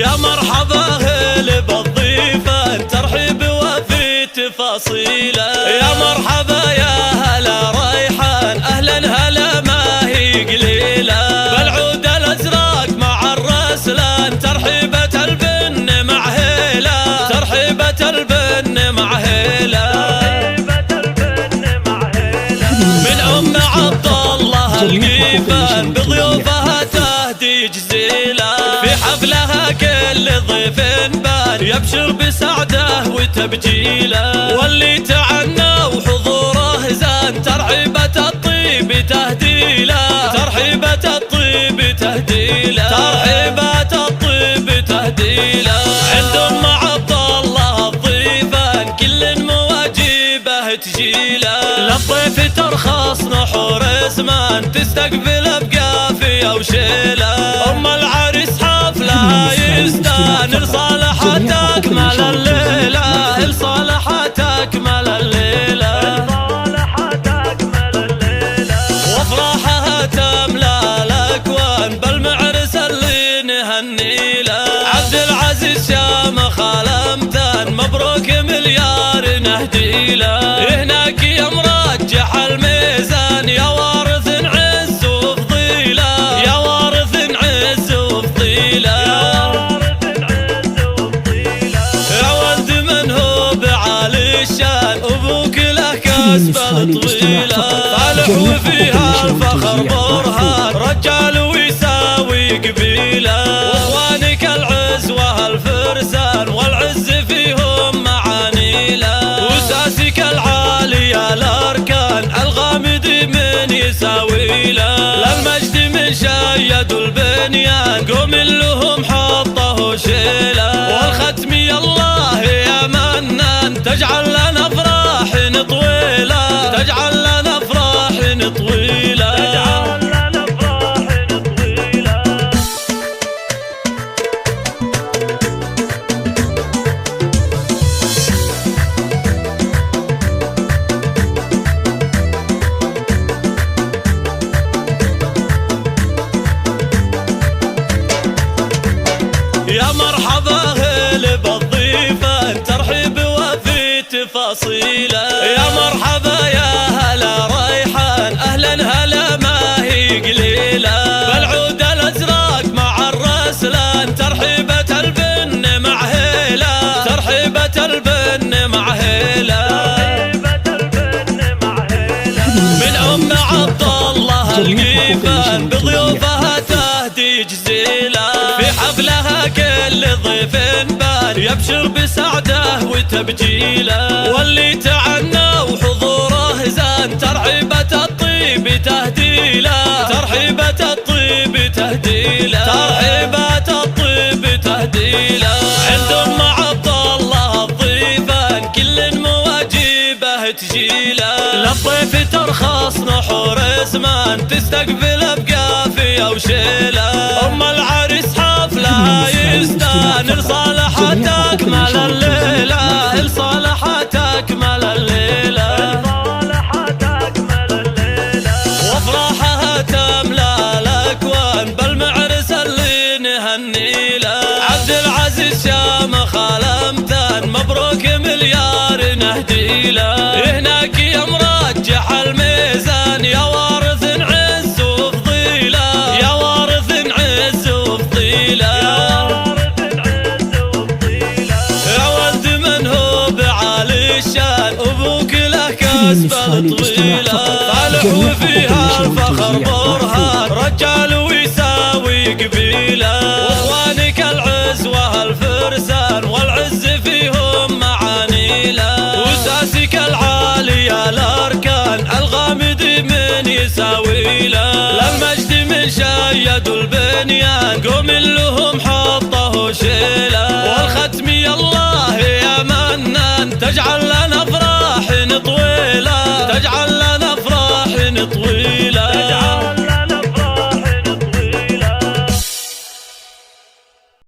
يا مرحبا هلا بالضيفة ترحيب وفي تفاصيله. يا مرحبا يا هلا ريحان أهلا هلا ما هي قليلة. بالعود الأزرق مع الرسلان ترحيبة البن مع هيلة. ترحيبة البن مع هيلة. من أم عبد الله القيفان بضيوفها تهدي جزيلة. في حفلها كل ضيف بان يبشر بسعده وتبجيله. واللي تعنى وحضوره زان ترحيبة الطيب تهديله. ترحيبة الطيب تهديله. ترحيبة الطيب تهديله. عند ام عبد الله الضيفان كل مواجبه تجيله. للضيف ترخص نحور زمان تستقبل بقافية وشيله. ام العريس حفلها يستانر صالحة تكمل الليلة. الصالحة تكمل الليلة. وافراحها تملى الاكوان بالمعرس اللي نهنيله. عبد العزيز شامخ الامتان مبروك مليار نهديله. هناك يا مرجح الميزان يا وارث عز وفضيله. يا وارث عز وفضيله. يا ولد من هو بعالي الشان ابوك له كسبه طويله. صالح وفيها الفخر برهان رجال ويساوي قبيله. واخوانك العز وهالفرسان والعز فيهم معانيله. وساسك العالي الاركان الغامد من يساوي له. للمجد من شيد البنيان قوم لهم حطه شيله. والختم يا الله يا منان تجعل لنا افراح طويله. تجعل لنا افراح طويله. يا مرحبا هلا بالضيفة ترحيب وفي تفاصيله. يا مرحبا يا هلا ريحان أهلا هلا ما هي قليلة. بالعود الأزرق مع الرسلان ترحيبة البن مع هيلة. ترحيبة البن مع هيلة. من أم عبد الله القيفان بضيوفها تهدي جزيلة. في حفلها كل ضيف بان يبشر بسعده وتبجيله. واللي تعنى وحضوره زان ترحيبة الطيب تهديله. ترحيبة الطيب تهديله. ترحيبة الطيب تهديله. عند ام عبد الله الضيفان كل مواجبه تجيله. للضيف ترخص نحور زمان تستقبل بقافية وشيله. ام العريس حفلها يستانر صالحة تكمل الليلة. الصالحة تكمل الليلة. وافراحها تملى الاكوان بالمعرس اللي نهنيله. عبد العزيز شامخ الامتان مبروك مليار نهديله. هناك يا مرجح الميزان يا وارث عز وفضيله. يا وارث عز وفضيله. يا ولد من هو بعالي الشان ابوك له كسبه طويله. صالح وفيها الفخر برهان رجال ويساوي قبيله. واخوانك العز وهالفرسان والعز فيهم معانيله. وساسك العالي الاركان الغامد من يساوي له. للمجد من شيد البنيان قوم لهم حطه شيله. والختم يا الله يا منان تجعل لنا